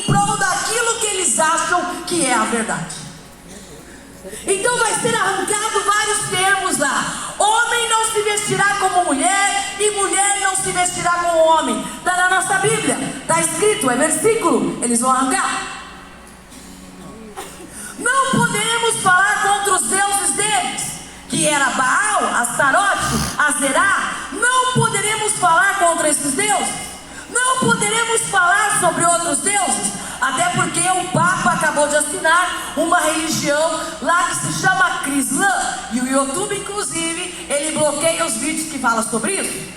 prol daquilo que eles acham que é a verdade. Então vai ser arrancado vários termos lá. Homem não se vestirá como mulher, e mulher não se vestirá como homem. Está na nossa Bíblia, está escrito, é versículo. Eles vão arrancar. Não poderemos falar contra os deuses deles, que era Baal, Astarote, Azerá. Não poderemos falar contra esses deuses. Não poderemos falar sobre outros deuses, até porque o Papa acabou de assinar uma religião lá que se chama Crislã, e o YouTube inclusive, ele bloqueia os vídeos que falam sobre isso.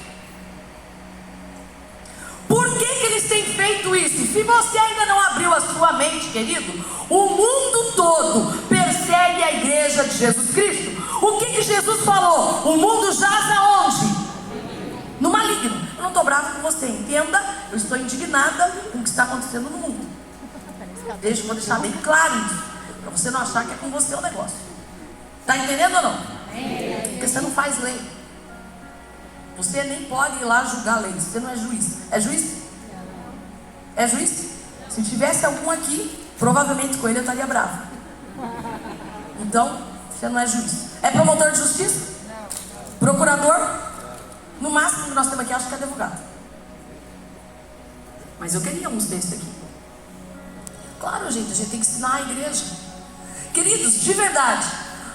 Por que eles têm feito isso? Se você ainda não abriu a sua mente, querido, o mundo todo persegue a igreja de Jesus Cristo. O que Jesus falou? O mundo jaz aonde? No maligno. Eu não estou brava com você, entenda. Eu estou indignada com o que está acontecendo no mundo. Vou deixar bem claro isso, para você não achar que é com você o negócio. Está entendendo ou não? Porque você não faz lei. Você nem pode ir lá julgar leis. Você não é juiz. É juiz? É juiz? Se tivesse algum aqui, provavelmente com ele eu estaria bravo. Então, você não é juiz. É promotor de justiça? Procurador? No máximo que nós temos aqui, acho que é advogado. Mas eu queria uns desses aqui. Claro, gente, a gente tem que ensinar a igreja. Queridos, de verdade,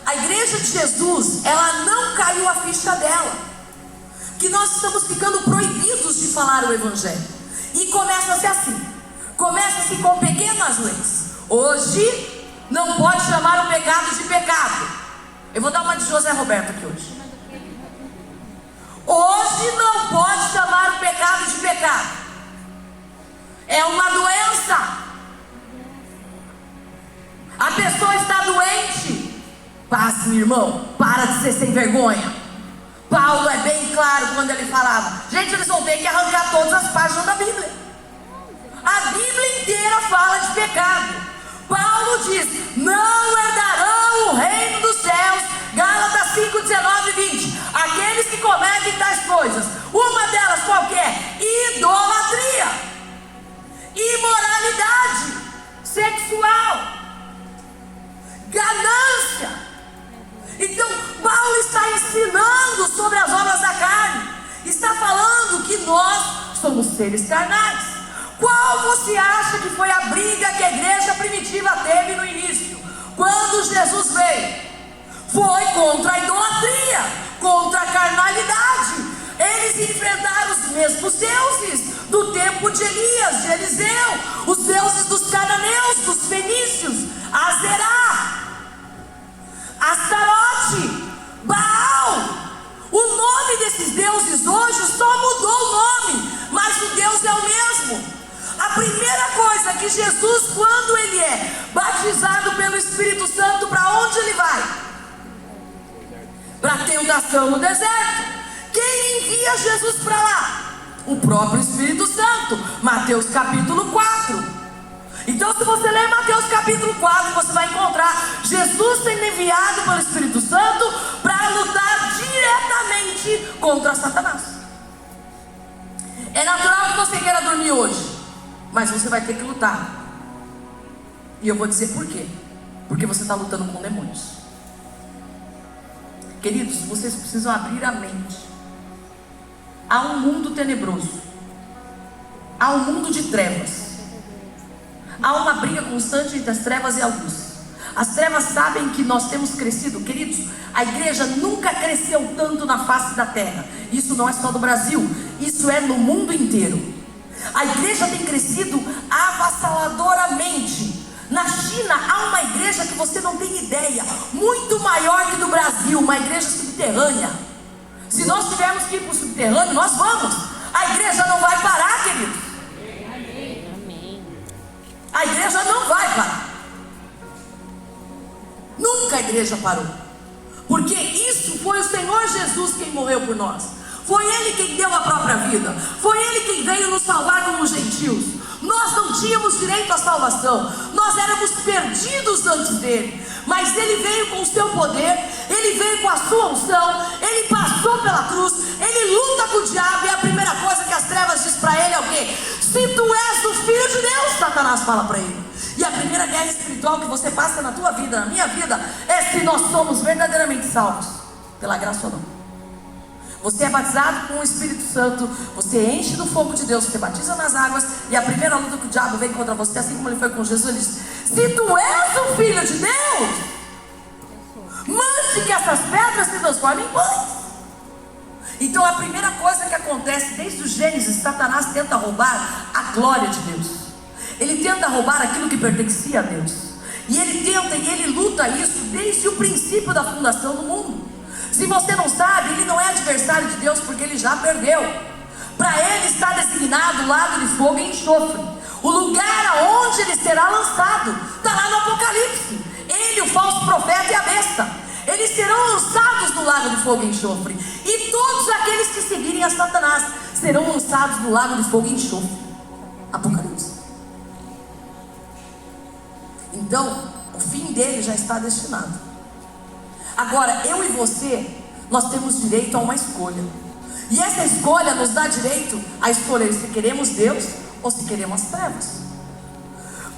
a igreja de Jesus, ela não caiu a ficha dela, que nós estamos ficando proibidos de falar o evangelho. E começa-se assim. Começa-se com pequenas leis. Hoje não pode chamar o pecado de pecado. Eu vou dar uma de José Roberto aqui hoje. Hoje não pode chamar o pecado de pecado. É uma doença. A pessoa está doente. Passe, meu irmão, para de ser sem vergonha. Paulo é bem claro quando ele falava. Gente, eles vão ter que arrancar todas as páginas da Bíblia. A Bíblia inteira fala de pecado. Paulo diz: não herdarão o reino dos céus. Gálatas 5, 19 e 20. Aqueles que cometem tais coisas. Uma delas qualquer: idolatria, imoralidade sexual, ganância. Então Paulo está ensinando sobre as obras da carne. Está falando que nós somos seres carnais. Qual você acha que foi a briga que a igreja primitiva teve no início? Quando Jesus veio, foi contra a idolatria, contra a carnalidade. Eles enfrentaram os mesmos deuses do tempo de Elias, de Eliseu, os deuses dos cananeus, dos fenícios, Azerá, Astarote, Baal. O nome desses deuses hoje só mudou o nome, mas o Deus é o mesmo. A primeira coisa que Jesus, quando ele é batizado pelo Espírito Santo, para onde ele vai? Para a tentação no deserto. Quem envia Jesus para lá? O próprio Espírito Santo. Mateus capítulo 4. Então, se você ler Mateus capítulo 4, você vai encontrar Jesus sendo enviado pelo Espírito Santo para lutar diretamente contra Satanás. É natural que você queira dormir hoje, mas você vai ter que lutar. E eu vou dizer por quê. Porque você está lutando com demônios. Queridos, vocês precisam abrir a mente. Há um mundo tenebroso. Há um mundo de trevas. Há uma briga constante entre as trevas e a luz. As trevas sabem que nós temos crescido. Queridos, a igreja nunca cresceu tanto na face da terra. Isso não é só do Brasil, isso é no mundo inteiro. A igreja tem crescido avassaladoramente. Na China há uma igreja que você não tem ideia, muito maior que do Brasil, uma igreja subterrânea. Se nós tivermos que ir para o subterrâneo, nós vamos. A igreja não vai parar, querido. A igreja não vai parar. Nunca a igreja parou. Porque isso foi o Senhor Jesus quem morreu por nós. Foi Ele quem deu a própria vida. Foi Ele quem veio nos salvar como gentios. Nós não tínhamos direito à salvação. Nós éramos perdidos antes dele. Mas Ele veio com o seu poder. Ele veio com a sua unção. Ele passou pela cruz. Ele luta com o diabo. E a primeira coisa que as trevas diz para ele é o quê? Se tu és o Filho de Deus, Satanás fala para ele. E a primeira guerra espiritual que você passa na tua vida, na minha vida, é se nós somos verdadeiramente salvos pela graça ou não. Você é batizado com o Espírito Santo, você enche do fogo de Deus, você batiza nas águas, e a primeira luta que o diabo vem contra você, assim como ele foi com Jesus, ele diz: se tu és o Filho de Deus, mande que essas pedras se transformem em pães. Então a primeira coisa que acontece desde o Gênesis, Satanás tenta roubar a glória de Deus. Ele tenta roubar aquilo que pertencia a Deus. E ele tenta e ele luta isso desde o princípio da fundação do mundo. Se você não sabe, ele não é adversário de Deus, porque ele já perdeu. Para ele está designado o lago de fogo e enxofre, o lugar aonde ele será lançado. Está lá no Apocalipse. Ele, o falso profeta e a besta, eles serão lançados no lago de fogo e enxofre. E todos aqueles que seguirem a Satanás serão lançados no lago de fogo e enxofre. Apocalipse. Então, o fim dele já está destinado. Agora, eu e você, nós temos direito a uma escolha. E essa escolha nos dá direito a escolher se queremos Deus ou se queremos as trevas.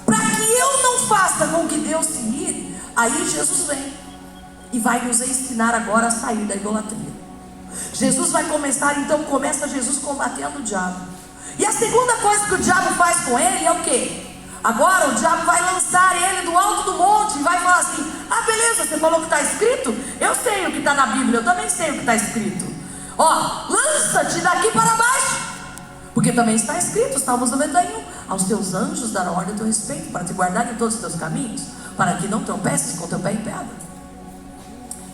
Para que eu não faça com que Deus se ire, aí Jesus vem e vai nos ensinar agora a sair da idolatria. Jesus vai começar, então começa Jesus combatendo o diabo. E a segunda coisa que o diabo faz com ele é o quê? Agora o diabo vai lançar ele do alto do monte e vai falar assim: ah, beleza, você falou que está escrito? Eu sei o que está na Bíblia, eu também sei o que está escrito. Ó, lança-te daqui para baixo, porque também está escrito, Salmos 91: aos teus anjos darão ordem a teu respeito, para te guardar em todos os teus caminhos, para que não tropeces com teu pé em pedra.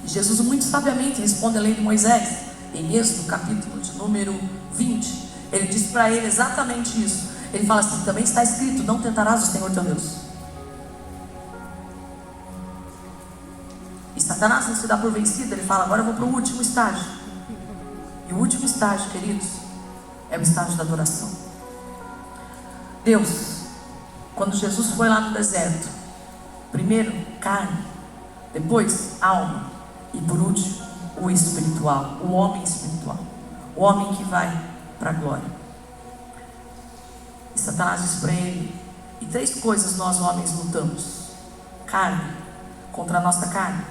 E Jesus muito sabiamente responde a lei de Moisés, em Êxodo capítulo de número 20. Ele diz para ele exatamente isso. Ele fala assim: também está escrito, não tentarás o Senhor teu Deus. E Satanás não se dá por vencido. Ele fala: agora eu vou para o último estágio. E o último estágio, queridos, é o estágio da adoração. Deus, quando Jesus foi lá no deserto, primeiro carne, depois alma, e por último o espiritual, o homem espiritual, o homem que vai para a glória. E Satanás diz para ele: e três coisas nós homens lutamos: carne contra a nossa carne,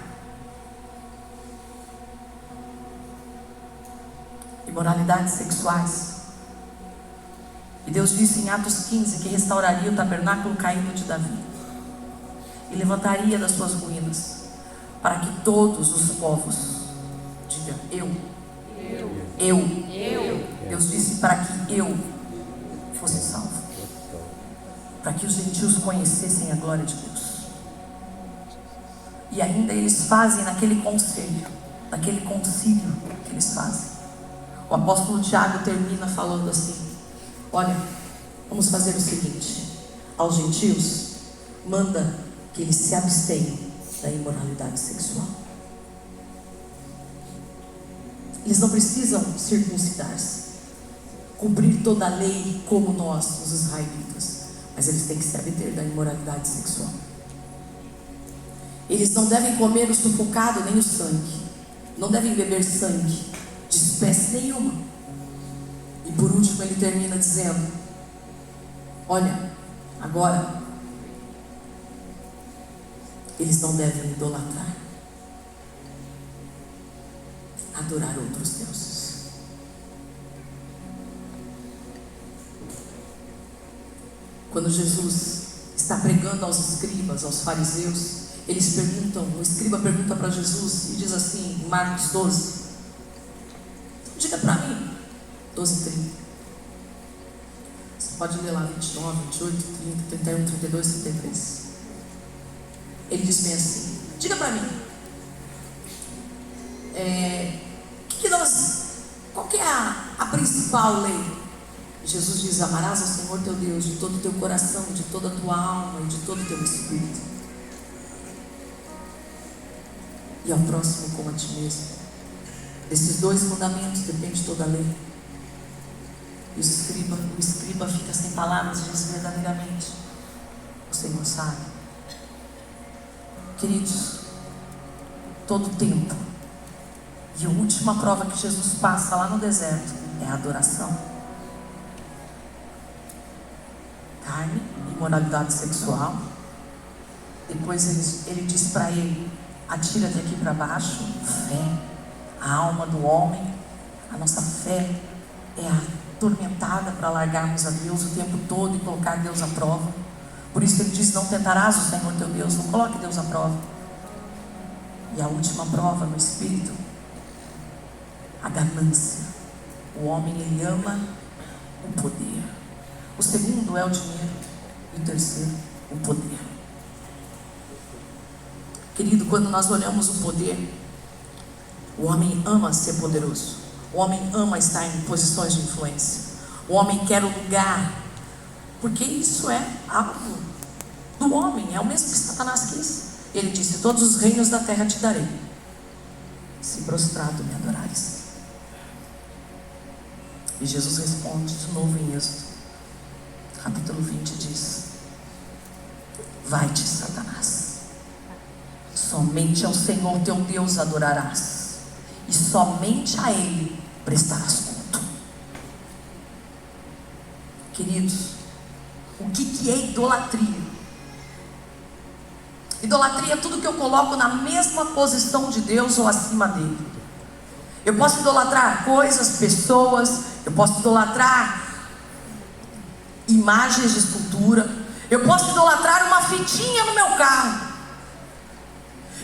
imoralidades sexuais. E Deus disse em Atos 15 que restauraria o tabernáculo caído de Davi e levantaria das suas ruínas, para que todos os povos digam: eu. Deus disse para que eu fosse salvo, para que os gentios conhecessem a glória de Deus. E ainda eles fazem naquele conselho, naquele concílio que eles fazem, o apóstolo Tiago termina falando assim: olha, vamos fazer o seguinte: aos gentios manda que eles se abstenham da imoralidade sexual. Eles não precisam circuncidar-se, cumprir toda a lei como nós, os israelitas, mas eles têm que se abster da imoralidade sexual. Eles não devem comer o sufocado nem o sangue, não devem beber sangue de espécie nenhuma. E por último ele termina dizendo: olha, agora eles não devem idolatrar, adorar outros deuses. Quando Jesus está pregando aos escribas, aos fariseus, eles perguntam, o escriba pergunta para Jesus e diz assim, em Marcos 12: então, diga para mim, 12:30. Você pode ler lá 29, 28, 30, 31, 32, 33. Ele diz bem assim: diga para mim, qual que é a principal lei? Jesus diz: amarás ao Senhor teu Deus de todo o teu coração, de toda a tua alma e de todo o teu espírito, e ao próximo como a ti mesmo. Desses dois mandamentos depende toda a lei. E o escriba fica sem palavras e diz: verdadeiramente o Senhor sabe. Queridos, todo tempo, e a última prova que Jesus passa lá no deserto é a adoração. imoralidade sexual. Depois ele diz para ele: atira-te aqui para baixo. Fé, a alma do homem, a nossa fé é atormentada para largarmos a Deus o tempo todo e colocar Deus à prova. Por isso ele diz: não tentarás o Senhor teu Deus. Não coloque Deus à prova. E a última prova no espírito, a ganância. O homem, ele ama o poder. O segundo é o dinheiro. E o terceiro, o poder. Querido, quando nós olhamos o poder, o homem ama ser poderoso. O homem ama estar em posições de influência. O homem quer o lugar, porque isso é algo do homem. É o mesmo que Satanás quis. Ele disse: todos os reinos da terra te darei, se prostrado me adorares. E Jesus responde de novo em Êxodo, capítulo 20, diz: vai-te, Satanás, somente ao Senhor teu Deus adorarás, e somente a Ele prestarás culto. Queridos, o que é idolatria? Idolatria é tudo que eu coloco na mesma posição de Deus ou acima dele. Eu posso idolatrar coisas, pessoas. Eu posso idolatrar imagens de escultura. Eu posso idolatrar uma fitinha no meu carro.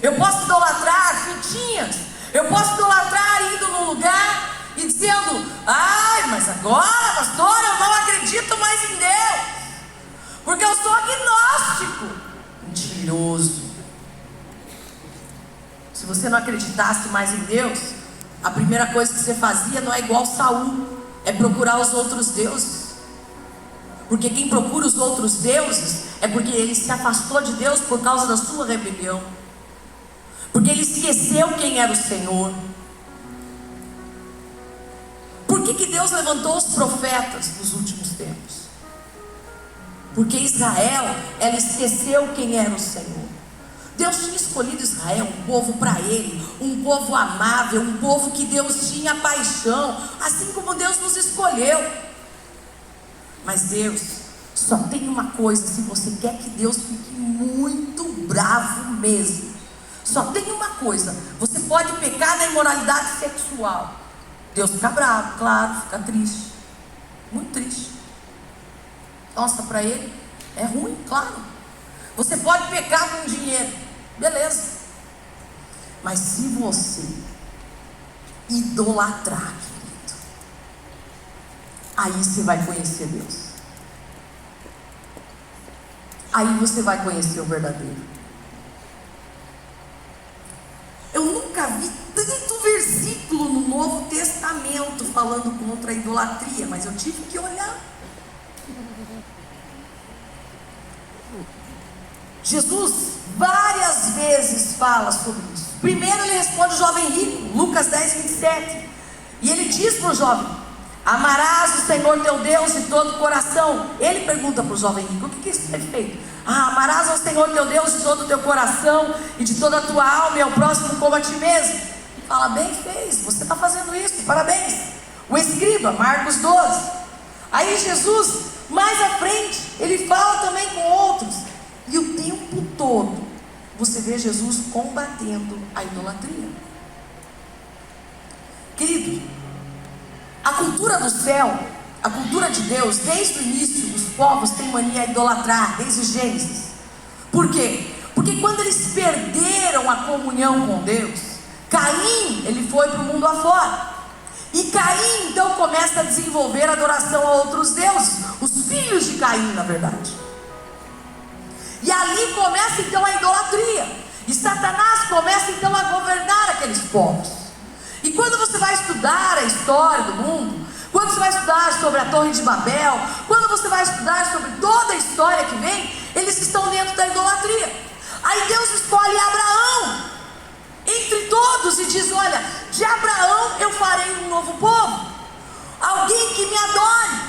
Eu posso idolatrar fitinhas. Eu posso idolatrar indo num lugar e dizendo: ai, mas agora, pastor, eu não acredito mais em Deus, porque eu sou agnóstico. Mentiroso. Se você não acreditasse mais em Deus, a primeira coisa que você fazia não é igual Saul, é procurar os outros deuses. Porque quem procura os outros deuses é porque ele se afastou de Deus por causa da sua rebelião, porque ele esqueceu quem era o Senhor. Por que Deus levantou os profetas nos últimos tempos? Porque Israel, ela esqueceu quem era o Senhor. Deus tinha escolhido Israel, um povo para Ele, um povo amável, um povo que Deus tinha paixão, assim como Deus nos escolheu. Mas Deus só tem uma coisa: se você quer que Deus fique muito bravo mesmo, só tem uma coisa: você pode pecar na imoralidade sexual, Deus fica bravo, claro, fica triste, muito triste. Nossa, para Ele é ruim, claro. Você pode pecar com dinheiro, beleza. Mas se você idolatrar, querido, aí você vai conhecer Deus. Aí você vai conhecer o verdadeiro. Eu nunca vi tanto versículo no Novo Testamento falando contra a idolatria, mas eu tive que olhar. Jesus várias vezes fala sobre isso. Primeiro ele responde o jovem rico, Lucas 10, 27. E ele diz para o jovem: amarás o Senhor teu Deus de todo o coração. Ele pergunta para o jovem rico: o que isso é feito? Amarás ao Senhor teu Deus de todo o teu coração e de toda a tua alma, e ao próximo como a ti mesmo. Fala: bem fez, você está fazendo isso, parabéns. O escriba, Marcos 12. Aí Jesus, mais à frente, ele fala também com outros. E o tempo todo você vê Jesus combatendo a idolatria. Querido, a cultura do céu, a cultura de Deus, desde o início, os povos têm mania a idolatrar, desde Gênesis. Por quê? Porque quando eles perderam a comunhão com Deus, Caim, ele foi para o mundo afora. E Caim então começa a desenvolver adoração a outros deuses, os filhos de Caim, na verdade. E ali começa então a idolatria. E Satanás começa então a governar aqueles povos. E quando você vai estudar a história do mundo, quando você vai estudar sobre a Torre de Babel, quando você vai estudar sobre toda a história que vem, eles estão dentro da idolatria. Aí Deus escolhe Abraão entre todos e diz: olha, de Abraão eu farei um novo povo, alguém que me adore,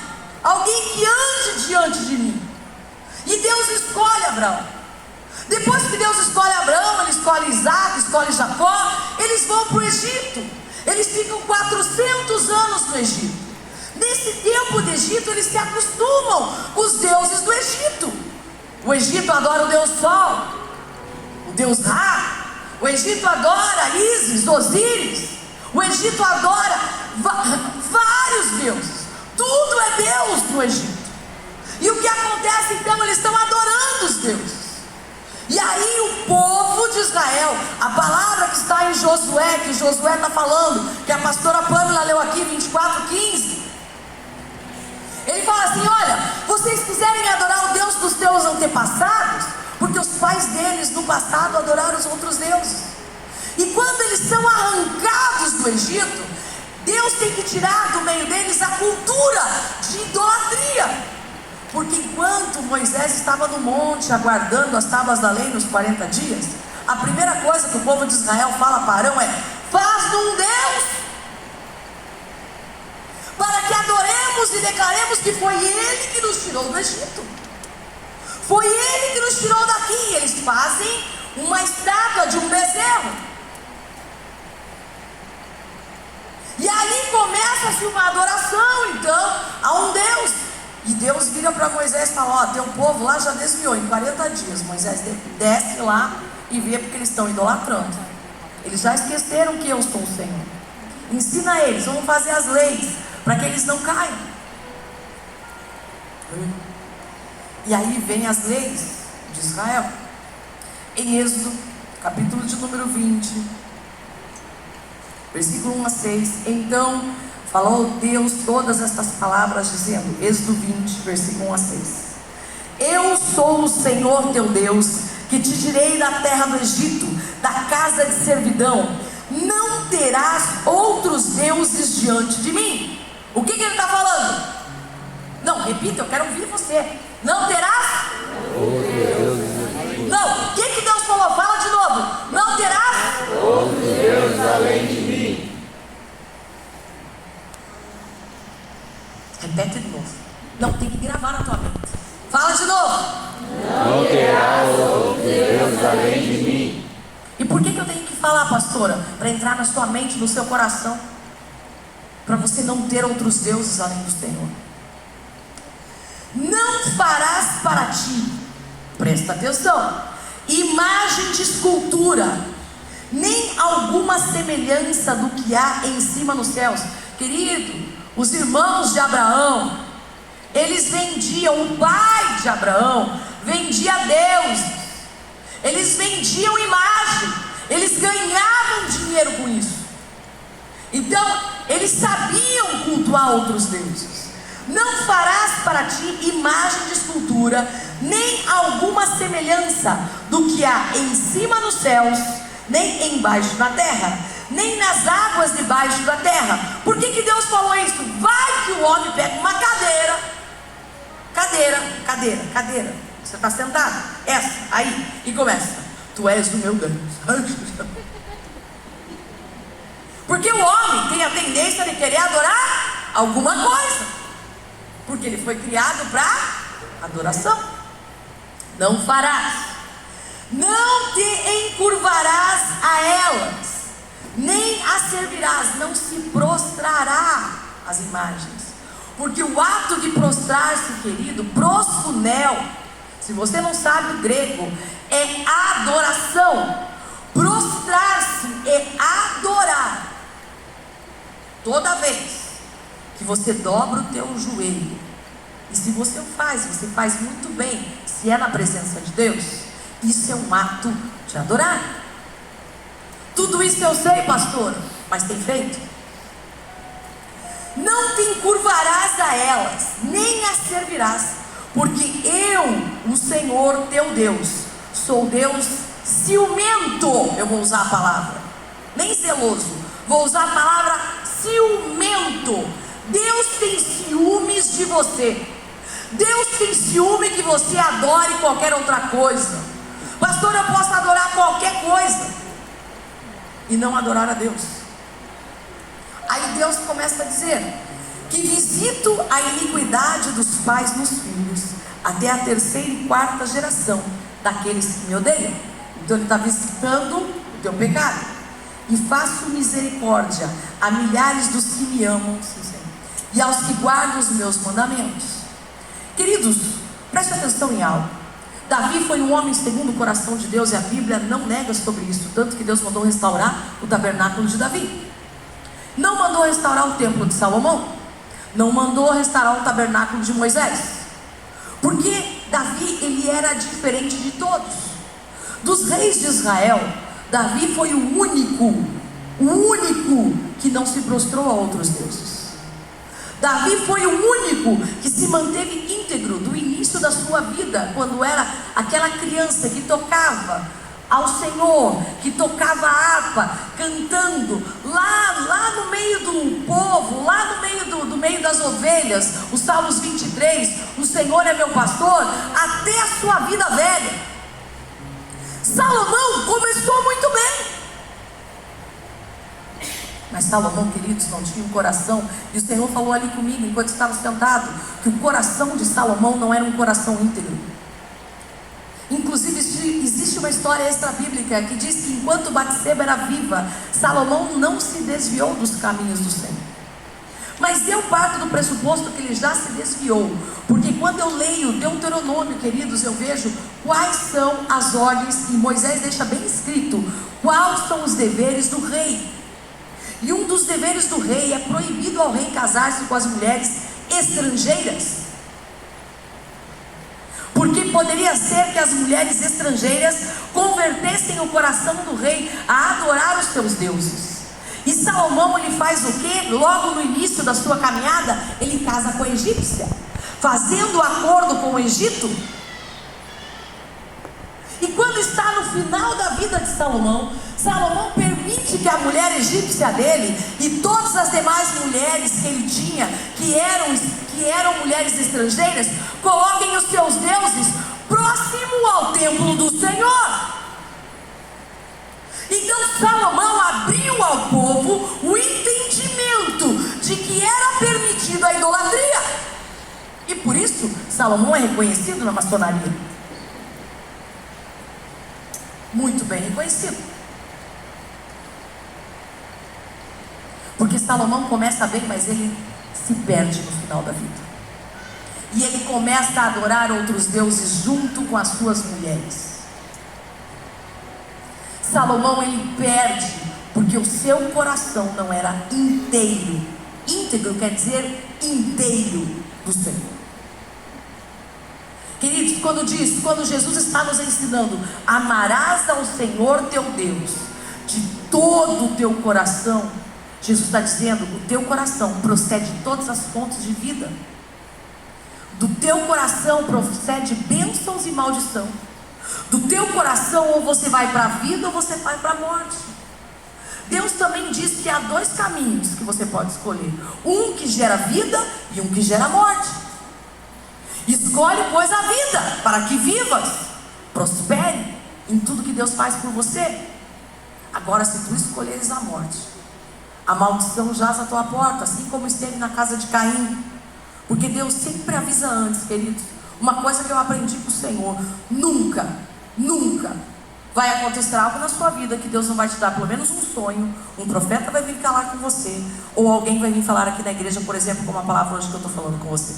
alguém que ande diante de mim. E Deus escolhe Abraão. Depois que Deus escolhe Abraão, ele escolhe Isaac, escolhe Jacó. Eles vão para o Egito. Eles ficam 400 anos no Egito. Nesse tempo do Egito, eles se acostumam com os deuses do Egito. O Egito adora o Deus Sol, o Deus Ra. O Egito adora Ísis, Osíris. O Egito adora vários deuses. Tudo é Deus no Egito. E o que acontece então? Eles estão adorando os deuses. E aí o povo de Israel, a palavra que está em Josué, que Josué está falando, que a pastora Pâmela leu aqui, 24:15. Ele fala assim: olha, vocês quiserem adorar o Deus dos teus antepassados, porque os pais deles no passado adoraram os outros deuses. E quando eles são arrancados do Egito, Deus tem que tirar do meio deles a cultura de idolatria. Porque enquanto Moisés estava no monte aguardando as tábuas da lei nos 40 dias, a primeira coisa que o povo de Israel fala para Arão é: faz-nos um Deus, para que adoremos e declaremos que foi Ele que nos tirou do Egito. Foi Ele que nos tirou daqui. E eles fazem uma estátua de um bezerro. E ali começa-se uma adoração então a um Deus. E Deus vira para Moisés e fala: ó, teu povo lá já desviou em 40 dias. Moisés desce lá e vê porque eles estão idolatrando. Eles já esqueceram que eu sou o Senhor. Ensina eles, vamos fazer as leis para que eles não caiam. E aí vem as leis de Israel. Em Êxodo, capítulo de número 20, versículo 1-6. Então falou Deus todas estas palavras, dizendo, Êxodo 20, versículo 1-6: eu sou o Senhor teu Deus, que te tirei da terra do Egito, da casa de servidão. Não terás outros deuses diante de mim. O que ele está falando? Não, repita, eu quero ouvir você. Não terás? Não, o que Deus falou? Fala de novo. Não terás outros deuses além de mim. Repete de novo. Não, tem que gravar na tua mente. Fala de novo. Não terás outros deuses além de mim. E por que eu tenho que falar, pastora? Para entrar na sua mente, no seu coração, para você não ter outros deuses além do Senhor. Não farás para ti, presta atenção, imagem de escultura, nem alguma semelhança do que há em cima nos céus. Querido, os irmãos de Abraão, eles vendiam, o pai de Abraão vendia Deus, eles vendiam imagem, eles ganhavam dinheiro com isso. Então eles sabiam cultuar outros deuses. Não farás para ti imagem de escultura, nem alguma semelhança do que há em cima nos céus, nem embaixo na terra, nem nas águas debaixo da terra. Por que Deus falou isso? Vai que o homem pega uma cadeira. Você está sentado? Essa, aí, e começa: tu és o meu Deus. Porque o homem tem a tendência de querer adorar alguma coisa, porque ele foi criado para adoração. Não farás, não te encurvarás a elas, nem as servirás, não se prostrará às imagens. Porque o ato de prostrar-se, querido, proskunel, se você não sabe o grego, é adoração. Prostrar-se é adorar. Toda vez que você dobra o teu joelho, e se você faz muito bem, se é na presença de Deus, isso é um ato de adorar. Tudo isso eu sei, pastor, mas tem feito? Não te encurvarás a elas, nem as servirás, porque eu, o Senhor teu Deus, sou Deus ciumento. Eu vou usar a palavra, nem zeloso, vou usar a palavra ciumento. Deus tem ciúmes de você. Deus tem ciúme que você adore qualquer outra coisa. Pastor, eu posso adorar qualquer coisa e não adorar a Deus. Aí Deus começa a dizer que visito a iniquidade dos pais nos filhos, até a terceira e quarta geração daqueles que me odeiam. Então ele está visitando o teu pecado. E faço misericórdia a milhares dos que me amam, e aos que guardam os meus mandamentos. Queridos, preste atenção em algo. Davi foi um homem segundo o coração de Deus, e a Bíblia não nega sobre isso, tanto que Deus mandou restaurar o tabernáculo de Davi. Não mandou restaurar o templo de Salomão, não mandou restaurar o tabernáculo de Moisés, porque Davi, ele era diferente de todos. Dos reis de Israel, Davi foi o único que não se prostrou a outros deuses. Davi foi o único que se manteve íntegro do início da sua vida, quando era aquela criança que tocava ao Senhor, que tocava a harpa, cantando lá no meio do povo, lá no meio das ovelhas, os Salmos 23, o Senhor é meu pastor, até a sua vida velha. Salomão começou muito bem, mas Salomão, queridos, não tinha um coração, e o Senhor falou ali comigo, enquanto estava sentado, que o coração de Salomão não era um coração íntegro. Inclusive existe uma história extra-bíblica que diz que enquanto Batseba era viva, Salomão não se desviou dos caminhos do Senhor. Mas eu parto do pressuposto que ele já se desviou, porque quando eu leio Deuteronômio, queridos, eu vejo quais são as ordens, e Moisés deixa bem escrito quais são os deveres do rei. E um dos deveres do rei é proibido ao rei casar-se com as mulheres estrangeiras, porque poderia ser que as mulheres estrangeiras convertessem o coração do rei a adorar os seus deuses. E Salomão, ele faz o quê? Logo no início da sua caminhada, ele casa com a egípcia, fazendo acordo com o Egito. E quando está no final da vida de Salomão, Salomão permite que a mulher egípcia dele e todas as demais mulheres que ele tinha, que eram mulheres estrangeiras, coloquem os seus deuses próximo ao templo do Senhor. Então Salomão abriu ao povo o entendimento de que era permitido a idolatria, e por isso Salomão é reconhecido na maçonaria, muito bem reconhecido, porque Salomão começa bem, mas ele se perde no final da vida, e ele começa a adorar outros deuses junto com as suas mulheres. Salomão, ele perde porque o seu coração não era inteiro. Íntegro quer dizer inteiro do Senhor. Queridos, quando Jesus está nos ensinando, amarás ao Senhor teu Deus de todo o teu coração, Jesus está dizendo, o teu coração procede de todas as fontes de vida. Do teu coração procede bênçãos e maldição. Do teu coração, ou você vai para a vida ou você vai para a morte. Deus também diz que há dois caminhos que você pode escolher: um que gera vida e um que gera morte. Escolhe, pois, a vida, para que vivas, prospere em tudo que Deus faz por você. Agora, se tu escolheres a morte, a maldição jaz à tua porta, assim como esteve na casa de Caim. Porque Deus sempre avisa antes, queridos. Uma coisa que eu aprendi com o Senhor: nunca vai acontecer algo na sua vida que Deus não vai te dar pelo menos um sonho. Um profeta vai vir falar com você, ou alguém vai vir falar aqui na igreja, por exemplo, como a palavra hoje que eu estou falando com você.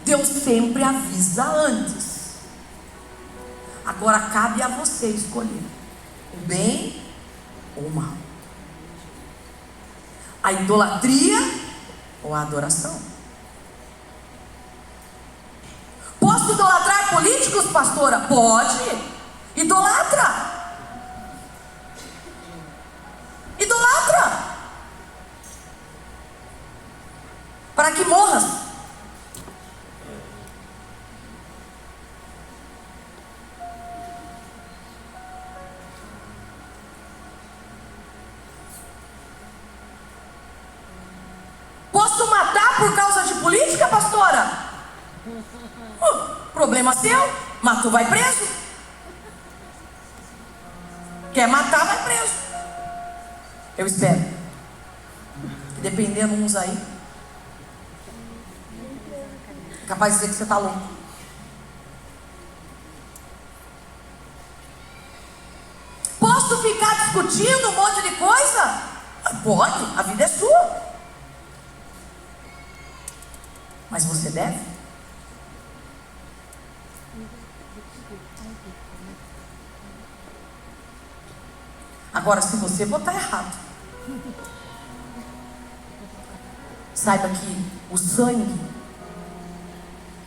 Deus sempre avisa antes. Agora cabe a você escolher o bem ou o mal, a idolatria ou a adoração. Posso idolatrar políticos, pastora? Pode. Idolatra. Para que morras. Posso matar por causa de política, pastora? Problema seu, matou, vai preso. Quer matar, vai preso. Eu espero que, dependendo uns aí, é capaz de dizer que você está louco. Posso ficar discutindo um monte de coisa? Pode, a vida é sua. Mas você deve? Agora, se você botar errado, saiba que o sangue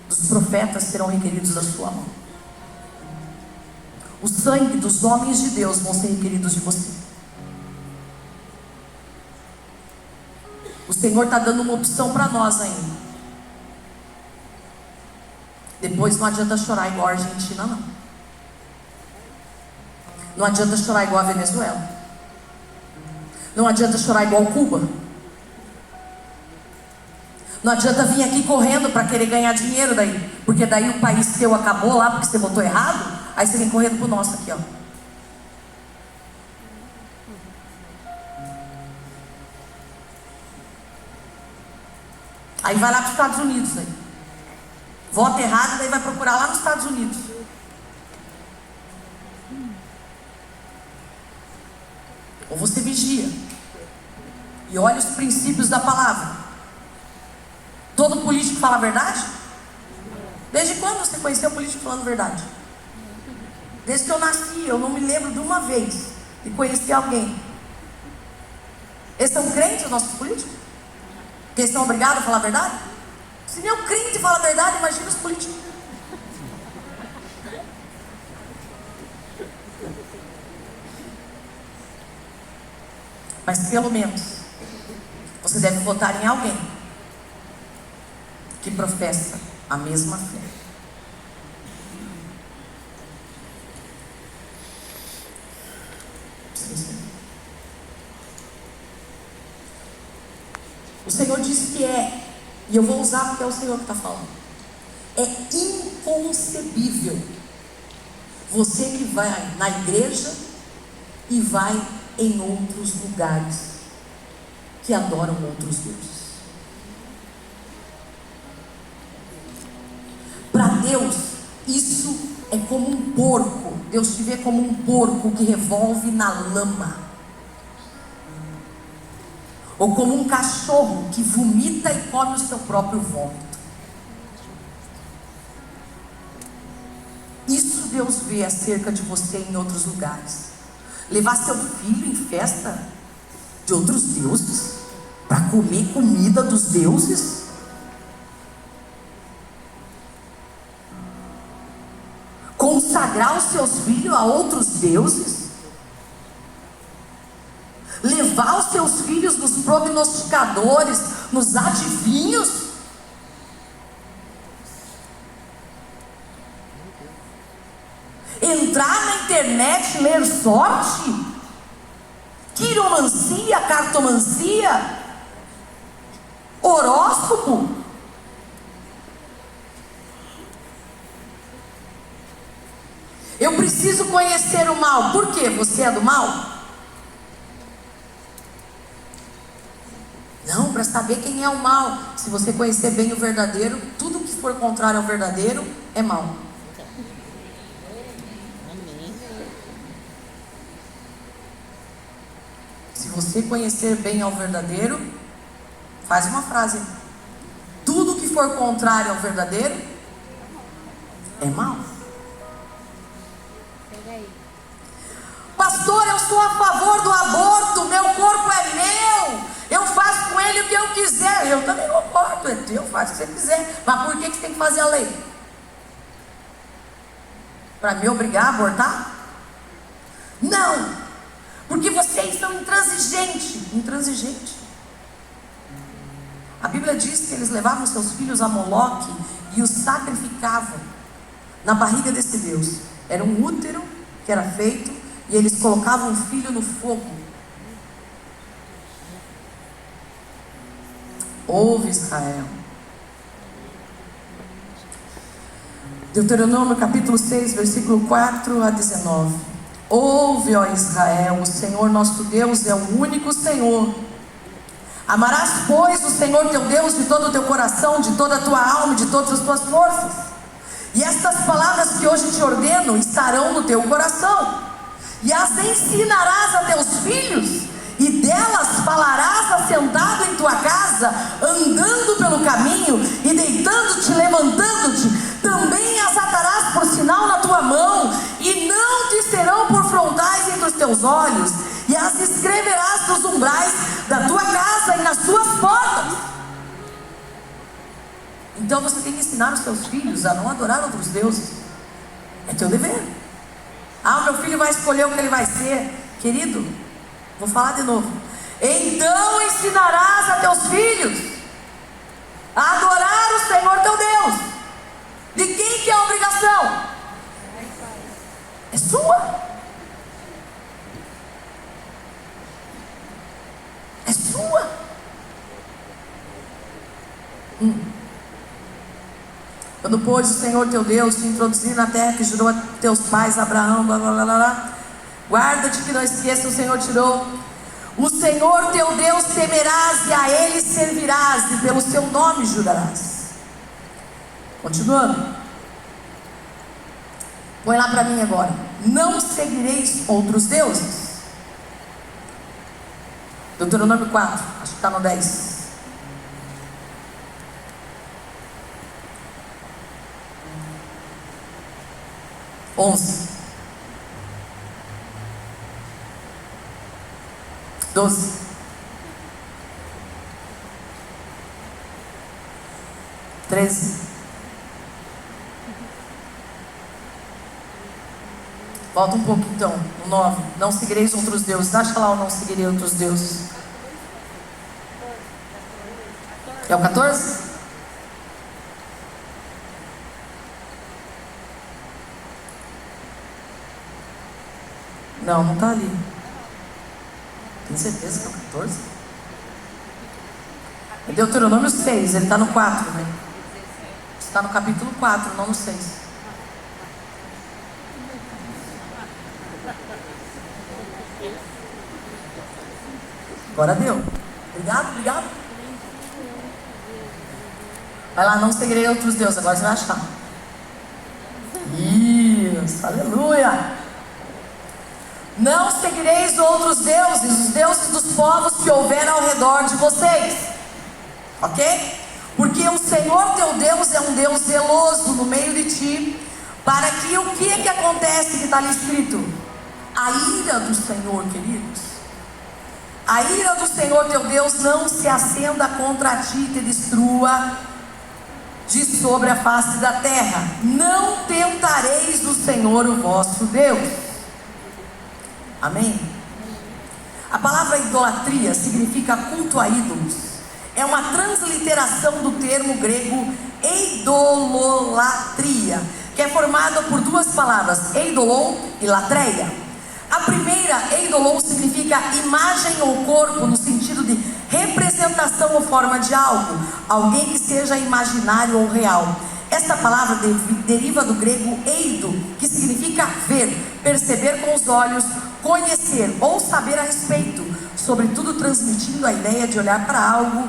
dos profetas serão requeridos da sua mão. O sangue dos homens de Deus vão ser requeridos de você. O Senhor está dando uma opção para nós ainda. Depois não adianta chorar igual a Argentina, não. Não adianta chorar igual a Venezuela. Não adianta chorar igual Cuba. Não adianta vir aqui correndo para querer ganhar dinheiro daí, porque daí o país seu acabou lá porque você votou errado. Aí você vem correndo pro nosso aqui, ó. Aí vai lá para os Estados Unidos aí. Vota errado, daí vai procurar lá nos Estados Unidos. Ou você vigia e olha os princípios da palavra. Todo político fala a verdade? Desde quando você conheceu o político falando verdade? Desde que eu nasci, eu não me lembro de uma vez de conhecer alguém. Eles são crentes, os nossos políticos? Porque eles são obrigados a falar a verdade? Se nem o crente fala a verdade, imagina os políticos. Mas pelo menos você deve votar em alguém que professa a mesma fé. O Senhor disse que e eu vou usar porque é o Senhor que está falando, é inconcebível você que vai na igreja e vai em outros lugares que adoram outros deuses. Para Deus, isso é como um porco. Deus te vê como um porco que revolve na lama, ou como um cachorro que vomita e come o seu próprio vômito. Isso Deus vê acerca de você em outros lugares. Levar seu filho em festa de outros deuses, para comer comida dos deuses. Consagrar os seus filhos a outros deuses. Levar os seus filhos nos prognosticadores, nos adivinhos. Entrar na internet, ler sorte, quiromancia, cartomancia, horóscopo. Eu preciso conhecer o mal. Por quê? Você é do mal? Não, para saber quem é o mal. Se você conhecer bem o verdadeiro, tudo que for contrário ao verdadeiro é mal. Se você conhecer bem ao verdadeiro, faz uma frase: tudo que for contrário ao verdadeiro é mal. Pastor, eu sou a favor do aborto, meu corpo é meu, eu faço com ele o que eu quiser. Eu também concordo, é teu, faz o que você quiser. Mas por que você tem que fazer a lei? Para me obrigar a abortar? Não, porque vocês são intransigentes. A Bíblia diz que eles levavam seus filhos a Moloque e os sacrificavam na barriga desse Deus. Era um útero que era feito e eles colocavam o filho no fogo. Ouve, Israel. Deuteronômio capítulo 6, versículo 4 a 19. Ouve, ó Israel, o Senhor nosso Deus é o único Senhor. Amarás, pois, o Senhor teu Deus de todo o teu coração, de toda a tua alma e de todas as tuas forças. E estas palavras que hoje te ordeno estarão no teu coração, e as ensinarás a teus filhos, e delas falarás assentado em tua casa, andando pelo caminho, e deitando-te, levantando-te. Também as atarás por sinal na tua mão, e não te serão por frontais entre os teus olhos, e as escreverás nos umbrais da tua casa e nas tuas portas. Então você tem que ensinar os seus filhos a não adorar outros deuses. É teu dever. Ah, o meu filho vai escolher o que ele vai ser. Querido, vou falar de novo. Então ensinarás a teus filhos a adorar o Senhor teu Deus. De quem que é a obrigação? É sua. É sua. Quando pôs o Senhor teu Deus te introduzir na terra que jurou a teus pais, Abraão, blá blá blá blá, guarda-te que não esqueça, o Senhor tirou. O Senhor teu Deus temerás e a Ele servirás, e pelo seu nome jurarás. Continuando. Põe lá para mim agora. Não seguireis outros deuses. Deuteronômio 4, acho que está no 10. Onze, 12, 13. Volta um pouco então, no 9. Não seguireis outros deuses. Acha lá o não seguirei outros deuses. É o 14? Não, não está ali. Tem certeza que é o 14? É Deuteronômio 6, ele está no 4, né? Está no capítulo 4, não no 6. Agora deu. Obrigado, obrigado. Vai lá, não seguirei outros deuses. Agora você vai achar. Isso, aleluia. Não seguireis outros deuses, os deuses dos povos que houver ao redor de vocês. Ok? Porque o Senhor teu Deus é um Deus zeloso no meio de ti, para que o que é que acontece que está ali escrito? A ira do Senhor, queridos. A ira do Senhor teu Deus não se acenda contra ti e te destrua de sobre a face da terra. Não tentareis o Senhor o vosso Deus. Amém? A palavra idolatria significa culto a ídolos. É uma transliteração do termo grego eidololatria, que é formada por duas palavras, eidolon e latreia. A primeira, eidolon, significa imagem ou corpo, no sentido de representação ou forma de algo, alguém que seja imaginário ou real. Esta palavra deriva do grego eido, que significa ver, perceber com os olhos, conhecer ou saber a respeito, sobretudo transmitindo a ideia de olhar para algo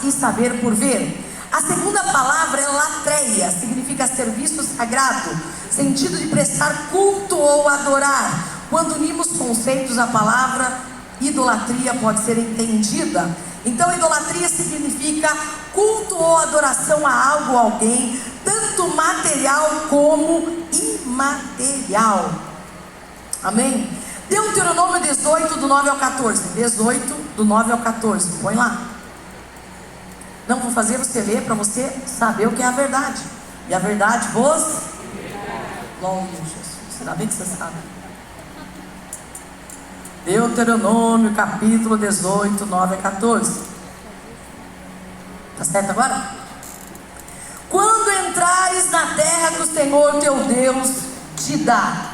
e saber por ver. A segunda palavra é latreia, significa serviço sagrado, sentido de prestar culto ou adorar. Quando unimos conceitos, a palavra idolatria pode ser entendida. Então, idolatria significa culto ou adoração a algo ou alguém, tanto material como imaterial. Amém? Deuteronômio 18, do 9 ao 14. 18, do 9 ao 14. Põe lá. Não vou fazer você ler para você saber o que é a verdade. E a verdade vos... Glória a Jesus. Ainda bem que você sabe. Deuteronômio capítulo 18, 9 a 14. Está certo agora? Quando entrares na terra que o Senhor teu Deus te dá,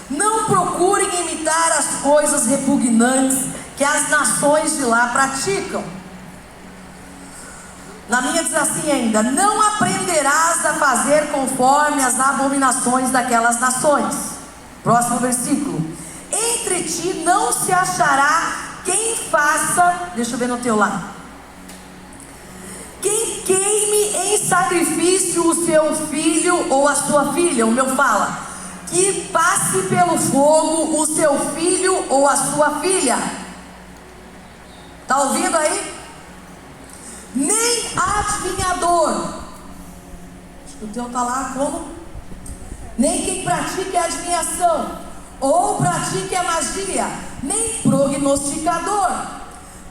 não procurem imitar as coisas repugnantes que as nações de lá praticam. Na minha diz assim ainda: não aprenderás a fazer conforme as abominações daquelas nações. Próximo versículo. Entre ti não se achará quem faça, deixa eu ver no teu lá, quem queime em sacrifício o seu filho ou a sua filha. O meu fala, que passe pelo fogo o seu filho ou a sua filha. Está ouvindo aí? Nem adivinhador. Acho que o teu está lá como? nem quem pratique a adivinhação, ou pratique a magia, nem prognosticador,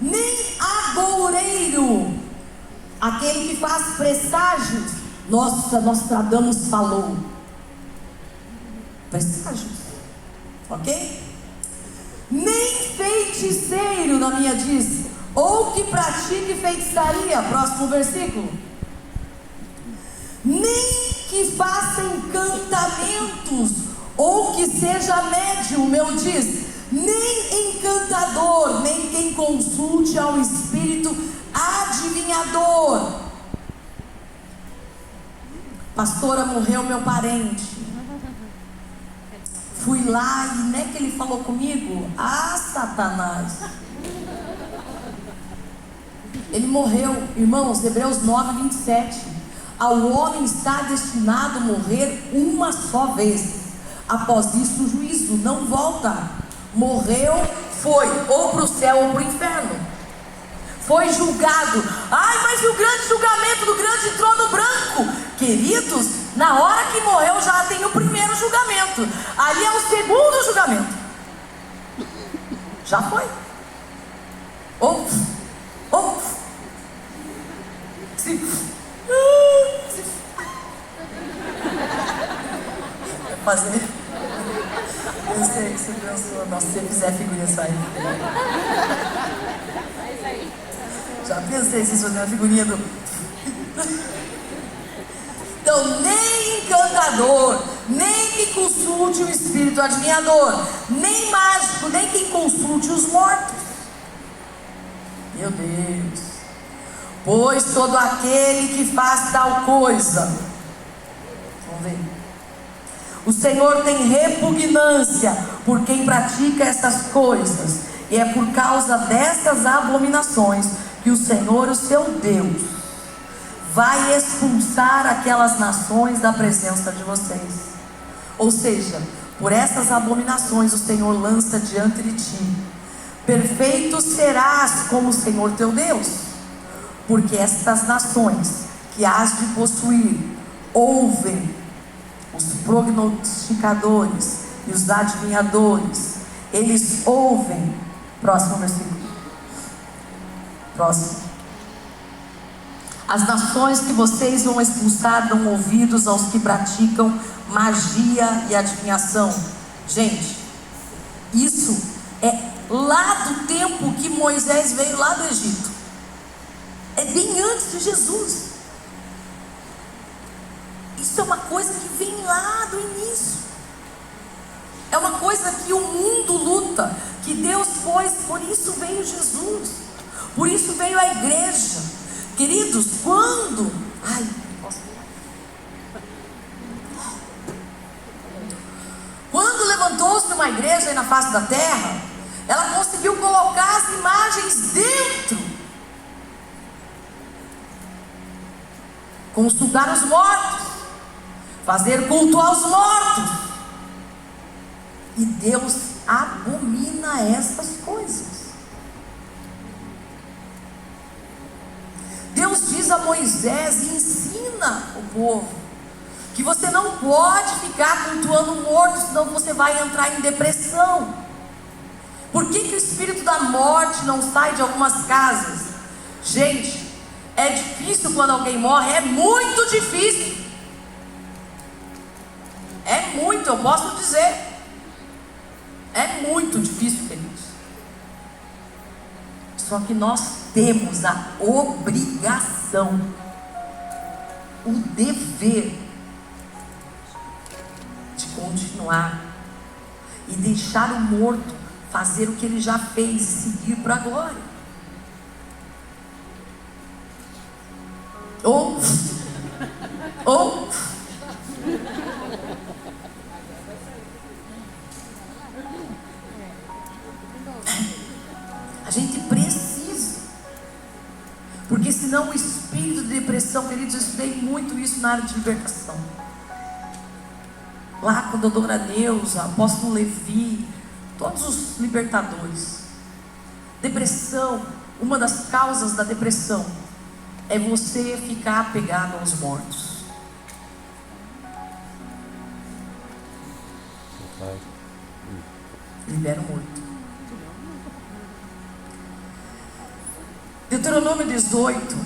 nem agoureiro, aquele que faz presságios. Nossa, Nostradamus falou. Presságios, ok? Nem feiticeiro, na minha diz, ou que pratique feitiçaria, próximo versículo. Nem que faça encantamentos, ou que seja médium, meu diz, nem encantador, nem quem consulte ao espírito adivinhador. Pastora, morreu meu parente. Fui lá e não é que ele falou comigo? Ah, Satanás. Ele morreu, irmãos, Hebreus 9, 27. Ao homem está destinado a morrer uma só vez. Após isso, o juízo não volta. Morreu, foi ou para o céu ou para o inferno. Foi julgado. Ai, mas e o grande julgamento do grande trono branco? Queridos, na hora que morreu já tem o primeiro julgamento. Ali é o segundo julgamento. Já foi. Ou fazer. Eu sei que você pensou, nossa, se você fizer figurinha sai. Já pensei se fazer uma figurinha do. Então, nem encantador, nem que consulte o espírito adivinhador, nem mágico, nem quem consulte os mortos. Meu Deus. Pois todo aquele que faz tal coisa, vamos ver, o Senhor tem repugnância por quem pratica essas coisas, e é por causa dessas abominações que o Senhor, o seu Deus, vai expulsar aquelas nações da presença de vocês. Ou seja, por essas abominações o Senhor lança diante de ti. Perfeito serás como o Senhor teu Deus, porque estas nações que hás de possuir ouvem os prognosticadores e os adivinhadores. Eles ouvem. Próximo versículo. Próximo. As nações que vocês vão expulsar dão ouvidos aos que praticam magia e adivinhação. Gente, isso é lá do tempo que Moisés veio lá do Egito. É bem antes de Jesus. Isso é uma coisa que vem lá do início. É uma coisa que o mundo luta, que Deus pôs, por isso veio Jesus, por isso veio a igreja. Queridos, quando levantou-se uma igreja aí na face da terra, ela conseguiu colocar as imagens dentro, consultar os mortos, fazer culto aos mortos. E Deus abomina essas coisas. Deus diz a Moisés e ensina o povo que você não pode ficar cultuando morto, senão você vai entrar em depressão. Por que que o espírito da morte não sai de algumas casas? Gente, é difícil quando alguém morre, é muito difícil. É muito, eu posso dizer. É muito difícil, queridos. Só que nós temos a obrigação, o dever de continuar e deixar o morto fazer o que ele já fez e seguir para a glória. Ou a gente precisa, porque senão o espírito de depressão, queridos, eu estudei muito isso na área de libertação. Lá com a doutora Neuza, apóstolo Levi, todos os libertadores. Depressão, uma das causas da depressão é você ficar apegado aos mortos. libera o morto. Deuteronômio 18,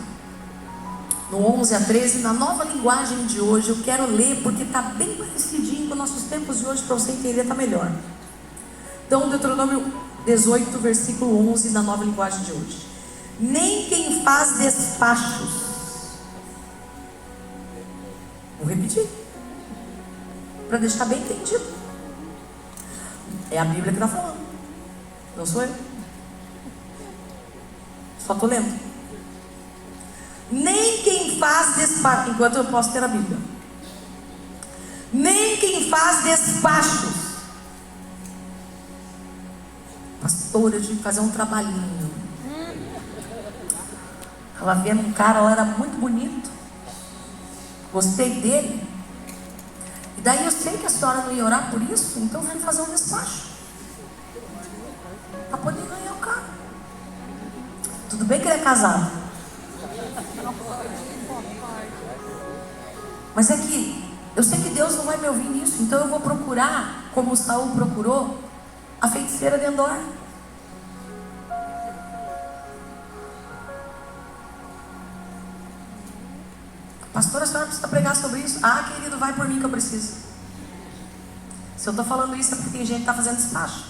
no 11 a 13, na nova linguagem de hoje, eu quero ler porque está bem parecidinho com nossos tempos de hoje, para você entender, está melhor. Então, Deuteronômio 18, versículo 11, na nova linguagem de hoje. Nem quem faz despachos, vou repetir, para deixar bem entendido, é a Bíblia que está falando, não sou eu, só estou lendo. Nem quem faz despachos, enquanto eu posso ter a Bíblia, nem quem faz despachos. Pastora, eu tive que fazer um trabalhinho. Estava vendo um cara lá, era muito bonito, gostei dele, e daí eu sei que a senhora não ia orar por isso, então eu vou fazer um despacho para poder ganhar o cara. Tudo bem que ele é casado, mas é que eu sei que Deus não vai me ouvir nisso, então eu vou procurar, como Saul procurou, a feiticeira de Endor. Pastora, a senhora precisa pregar sobre isso? Ah, querido, vai por mim que eu preciso. Se eu estou falando isso é porque tem gente que está fazendo despacho.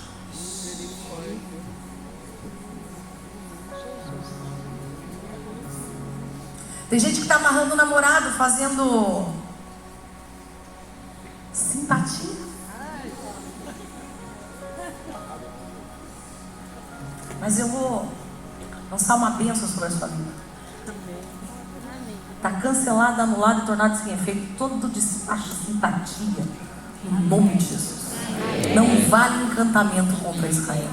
Tem gente que está amarrando o namorado, fazendo simpatia. Mas eu vou lançar uma bênção sobre a sua vida. Está cancelado, anulado e tornado sem efeito todo despacho de simpatia, em nome de Jesus. Não vale encantamento contra Israel.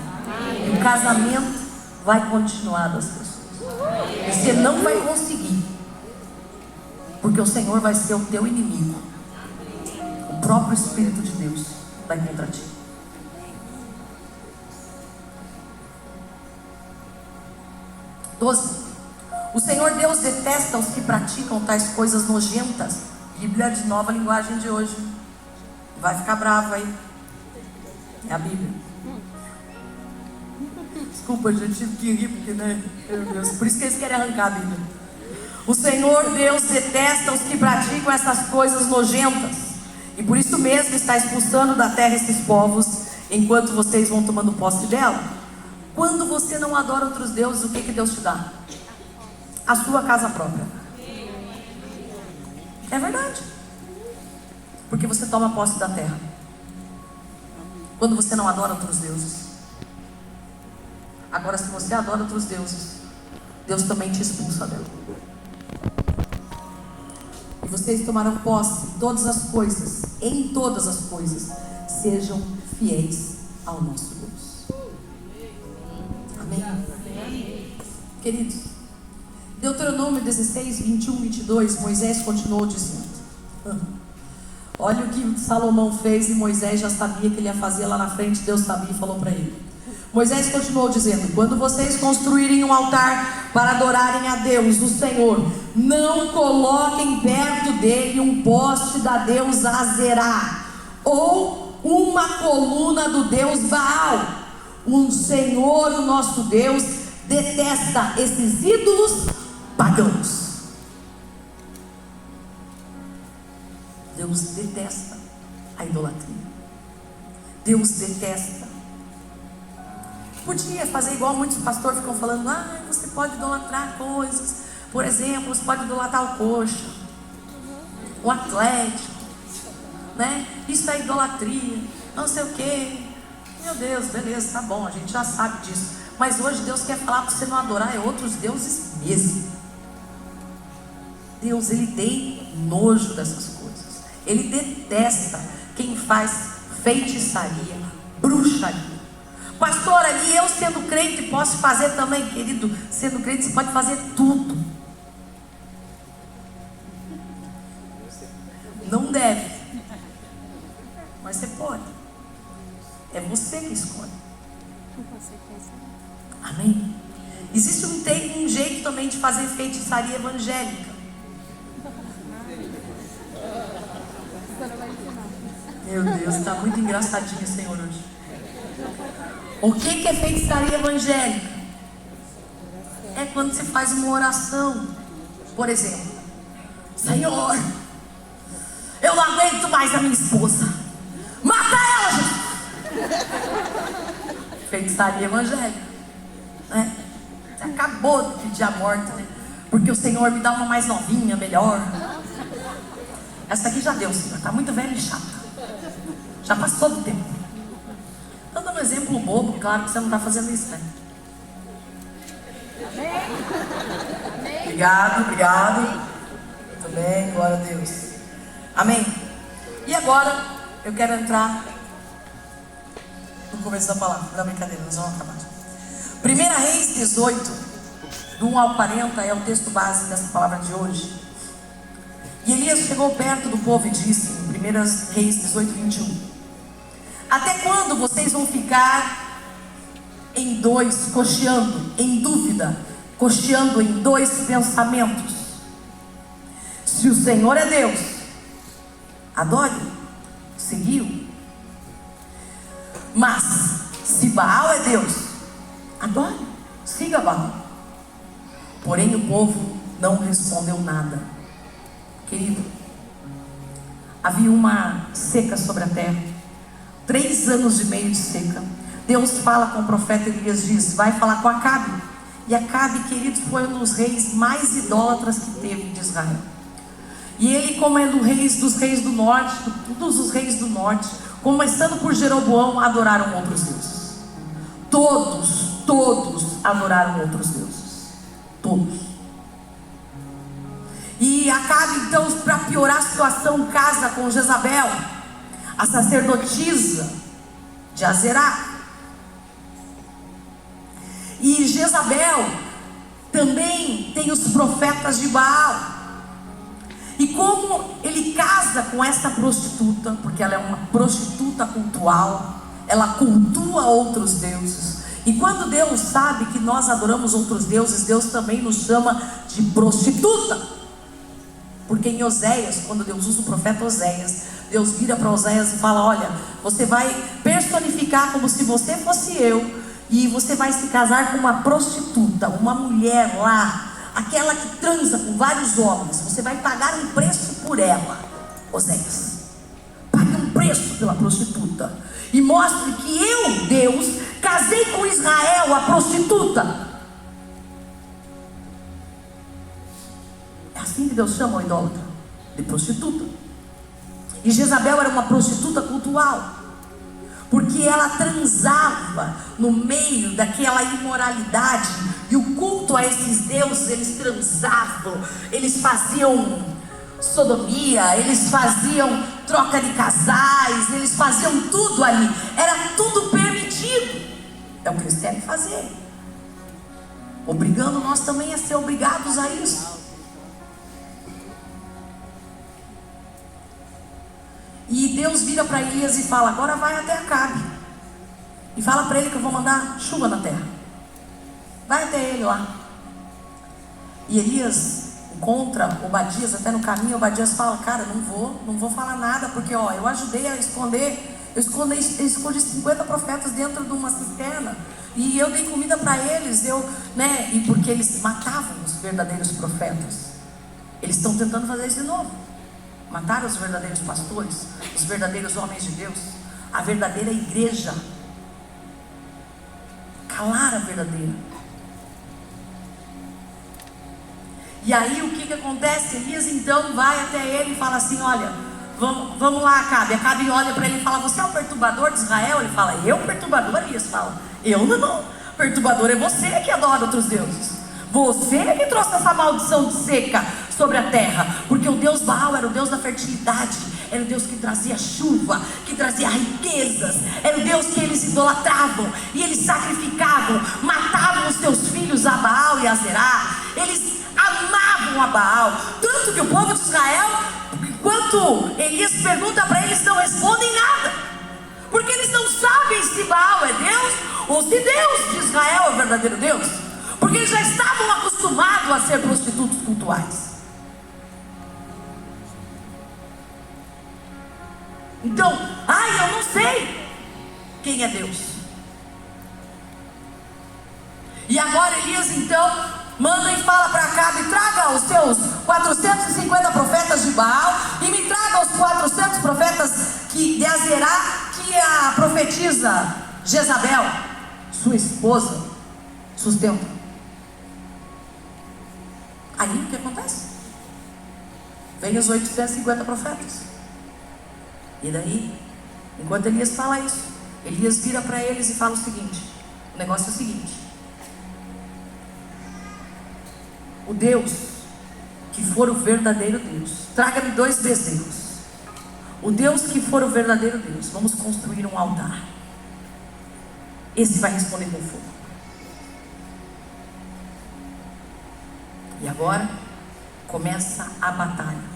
O casamento vai continuar das pessoas. Você não vai conseguir, porque o Senhor vai ser o teu inimigo. O próprio Espírito de Deus vai contra ti. O Senhor Deus detesta os que praticam tais coisas nojentas. Bíblia de nova linguagem de hoje. Vai ficar bravo aí. É a Bíblia. Desculpa, gente, tive que rir porque, né? Meu Deus, por isso que eles querem arrancar a Bíblia. O Senhor Deus detesta os que praticam essas coisas nojentas, e por isso mesmo está expulsando da terra esses povos, enquanto vocês vão tomando posse dela. Quando você não adora outros deuses, o que Deus te dá? A sua casa própria. É verdade. Porque você toma posse da terra. Quando você não adora outros deuses. Agora, se você adora outros deuses, Deus também te expulsa dela. E vocês tomarão posse em todas as coisas. Em todas as coisas. Sejam fiéis ao nosso Deus. Amém? Queridos, Deuteronômio 16, 21, 22, Moisés continuou dizendo. Olha o que Salomão fez e Moisés já sabia que ele ia fazer lá na frente. Deus sabia e falou para ele. Moisés continuou dizendo: quando vocês construírem um altar para adorarem a Deus, o Senhor, não coloquem perto dele um poste da deusa Azerá ou uma coluna do deus Baal. O Senhor, o nosso Deus, detesta esses ídolos pagãos. Deus detesta a idolatria. Deus detesta. Podia fazer igual muitos pastores ficam falando: ah, você pode idolatrar coisas. Por exemplo, você pode idolatrar o coxa, o Atlético, né? Isso é idolatria, não sei o que. Meu Deus, beleza, tá bom, a gente já sabe disso. Mas hoje Deus quer falar para você não adorar outros deuses mesmo. Deus, Ele tem nojo dessas coisas. Ele detesta quem faz feitiçaria, bruxaria. Pastora, e eu sendo crente posso fazer também? Querido, sendo crente você pode fazer tudo. Não deve, mas você pode. É você que escolhe. Amém? Existe um jeito também de fazer feitiçaria evangélica. Meu Deus, está muito engraçadinho, Senhor, hoje. O que é feitiçaria evangélica? É quando você faz uma oração. Por exemplo, Senhor, eu não aguento mais a minha esposa. Mata ela, Jesus! Feitiçaria evangélica, né? Você acabou de pedir a morte, né? Porque o Senhor me dá uma mais novinha, melhor. Essa aqui já deu, Senhor. Está muito velha e chata. Já passou do tempo. Estou dando um exemplo bobo, claro que você não está fazendo isso, né? Obrigado. Muito bem, glória a Deus. Amém. E agora eu quero entrar no começo da palavra. Não, brincadeira, nós vamos acabar. 1 Reis 18, do 1 ao 40, é o texto base dessa palavra de hoje. E Elias chegou perto do povo e disse, em 1 Reis 18, 21: até quando vocês vão ficar em dois, cocheando, em dúvida, cocheando em dois pensamentos? Se o Senhor é Deus, adore, seguiu. Mas se Baal é Deus, adore, siga Baal. Porém o povo não respondeu nada. Querido, havia uma seca sobre a terra, 3 anos e meio de seca. Deus fala com o profeta Elias, diz, vai falar com Acabe. E Acabe, querido, foi um dos reis mais idólatras que teve de Israel. E ele, como é dos reis do norte, todos os reis do norte, começando por Jeroboão, adoraram outros deuses. Todos adoraram outros deuses. Todos. E Acabe, então, para piorar a situação, casa com Jezabel, a sacerdotisa de Azerá. E Jezabel também tem os profetas de Baal. E como ele casa com essa prostituta, porque ela é uma prostituta cultual, ela cultua outros deuses. E quando Deus sabe que nós adoramos outros deuses, Deus também nos chama de prostituta. Porque em Oséias, quando Deus usa o profeta Oséias, Deus vira para Oséias e fala, olha, você vai personificar como se você fosse eu, e você vai se casar com uma prostituta, uma mulher lá, aquela que transa com vários homens. Você vai pagar um preço por ela, Oséias. Pague um preço pela prostituta. E mostre que eu, Deus, casei com Israel, a prostituta. É assim que Deus chama o idólatra, de prostituta. E Jezabel era uma prostituta cultual, porque ela transava no meio daquela imoralidade. E o culto a esses deuses, eles transavam, eles faziam sodomia, eles faziam troca de casais, eles faziam tudo ali, era tudo permitido. É o que eles querem fazer, obrigando nós também a ser obrigados a isso. E Deus vira para Elias e fala, agora vai até Acabe e fala para ele que eu vou mandar chuva na terra. Vai até ele lá. E Elias encontra Obadias até no caminho. Obadias fala, cara, não vou falar nada, porque ó, eu ajudei a esconder, eu escondi 50 profetas dentro de uma cisterna, e eu dei comida para eles, e porque eles matavam os verdadeiros profetas. Eles estão tentando fazer isso de novo. Mataram os verdadeiros pastores, os verdadeiros homens de Deus, a verdadeira igreja. Calar a verdadeira. E aí o que acontece? Elias então vai até ele e fala assim, olha, vamos lá, Acabe. Acabe olha para ele e fala, você é o perturbador de Israel? Ele fala, eu perturbador? Elias fala, eu não, perturbador é você que adora outros deuses. Você que trouxe essa maldição de seca sobre a terra, porque o Deus Baal era o Deus da fertilidade, era o Deus que trazia chuva, que trazia riquezas, era o Deus que eles idolatravam, e eles sacrificavam, matavam os seus filhos a Baal e a Zerá, eles amavam a Baal, tanto que o povo de Israel, quando Elias pergunta para eles, não respondem nada, porque eles não sabem se Baal é Deus, ou se Deus de Israel é o verdadeiro Deus, porque eles já estavam acostumados a ser prostitutos cultuais. Então, eu não sei quem é Deus. E agora Elias então manda e fala para Acabe: traga os seus 450 profetas de Baal e me traga os 400 profetas de Azerá, que a profetisa Jezabel, sua esposa, sustenta. Aí o que acontece? Vem os 850 profetas. E daí, enquanto Elias fala isso, Elias vira para eles e fala o seguinte: o negócio é o seguinte: o Deus que for o verdadeiro Deus, traga-me 2 bezerros. O Deus que for o verdadeiro Deus, vamos construir um altar. Esse vai responder com fogo. E agora começa a batalha.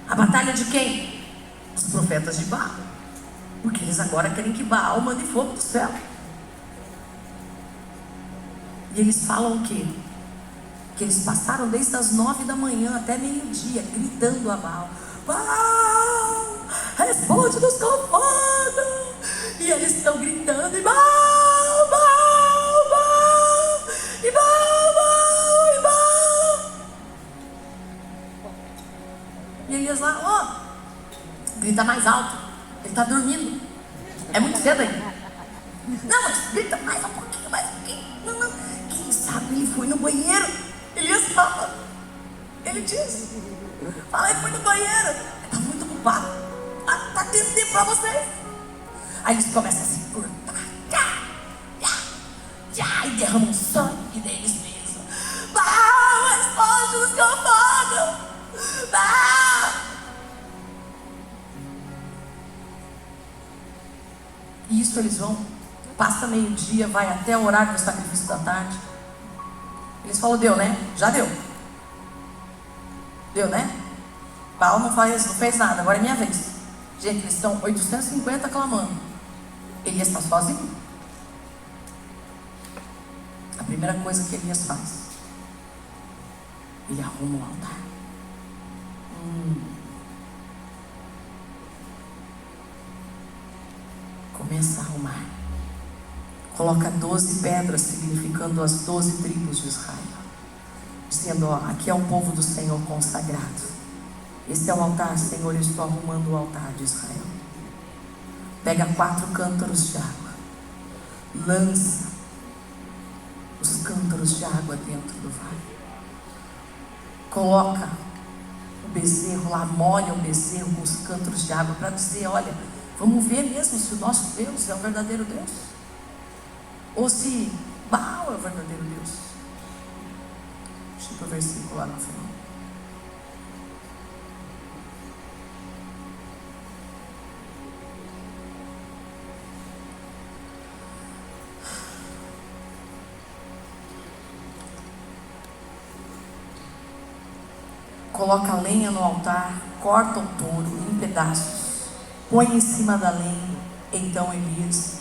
A batalha de quem? Dos profetas de Baal. Porque eles agora querem que Baal mande fogo do céu. E eles falam o quê? Que eles passaram desde as 9 da manhã até meio-dia gritando a Baal: Baal, responde-nos com fogo. E eles estão gritando: e Baal, Baal, Baal, e Baal, Baal, e Baal. E Elias lá, grita mais alto. Ele está dormindo. É muito cedo ainda. Não, mas grita mais um pouquinho, mais um pouquinho. Não. Quem sabe ele foi no banheiro. Elias fala. Ele diz: fala, ele foi no banheiro. Está muito ocupado. Está tendo tempo para vocês. Aí eles começam a se cortar. E derramam sangue. E daí eles pensam: Baal, responde-nos com fogo. Baal. E isso eles vão. Passa meio-dia, vai até o horário do sacrifício da tarde. Eles falam: deu, né? Já deu. Deu, né? Baal não fez nada, agora é minha vez. Gente, eles estão 850 clamando. Elias está sozinho. A primeira coisa que Elias faz, ele arruma o altar. Começa a arrumar. Coloca 12 pedras, significando as 12 tribos de Israel, dizendo: aqui é o povo do Senhor consagrado. Esse é o altar, Senhor, eu estou arrumando o altar de Israel. Pega 4 cântaros de água, lança os cântaros de água dentro do vale, coloca o bezerro lá, molha o bezerro com os cântaros de água, para dizer: olha, vamos ver mesmo se o nosso Deus é o verdadeiro Deus, ou se Baal é o verdadeiro Deus. Deixa eu ver o versículo lá no final. Coloca a lenha no altar, corta o touro em pedaços, põe em cima da lenha. Então Elias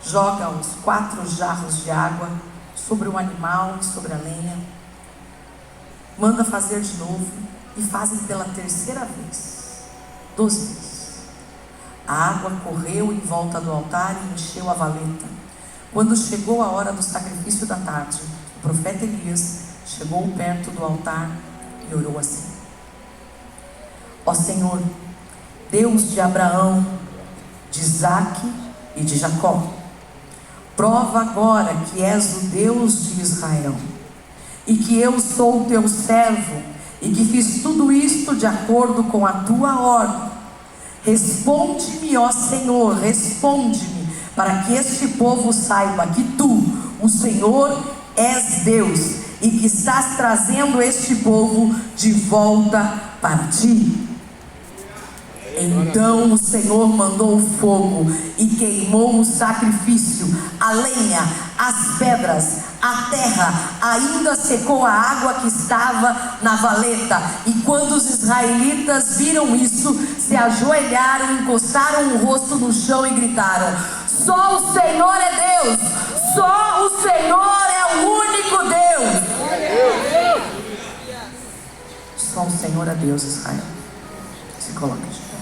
joga os 4 jarros de água sobre o animal e sobre a lenha. Manda fazer de novo e fazem pela 3ª vez, 12 vezes. A água correu em volta do altar e encheu a valeta. Quando chegou a hora do sacrifício da tarde, o profeta Elias chegou perto do altar e orou assim: ó Senhor, Deus de Abraão, de Isaque e de Jacó, prova agora que és o Deus de Israel, e que eu sou o teu servo, e que fiz tudo isto de acordo com a tua ordem. Responde-me, ó Senhor, responde-me, para que este povo saiba que tu, o Senhor, és Deus, e que estás trazendo este povo de volta para ti. Então o Senhor mandou o fogo e queimou o sacrifício, a lenha, as pedras, a terra, ainda secou a água que estava na valeta. E quando os israelitas viram isso, se ajoelharam, encostaram o rosto no chão e gritaram: só o Senhor é Deus, só o Senhor é o único Deus. Só o Senhor é Deus, Israel. Se coloca de pé.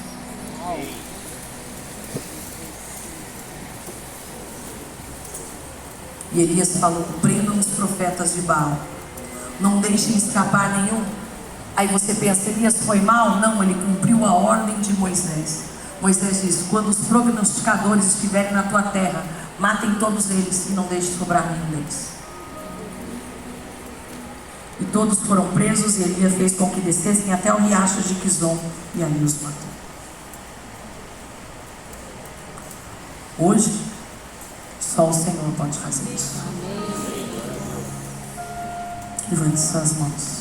E Elias falou: prendam os profetas de Baal, não deixem escapar nenhum. Aí você pensa, Elias foi mal? Não, ele cumpriu a ordem de Moisés. Moisés diz: quando os prognosticadores estiverem na tua terra, matem todos eles e não deixe sobrar nenhum deles. E todos foram presos, e Elias fez com que descessem até o riacho de Quizon, e ali os matou. Hoje, só o Senhor pode fazer isso. Levante suas mãos.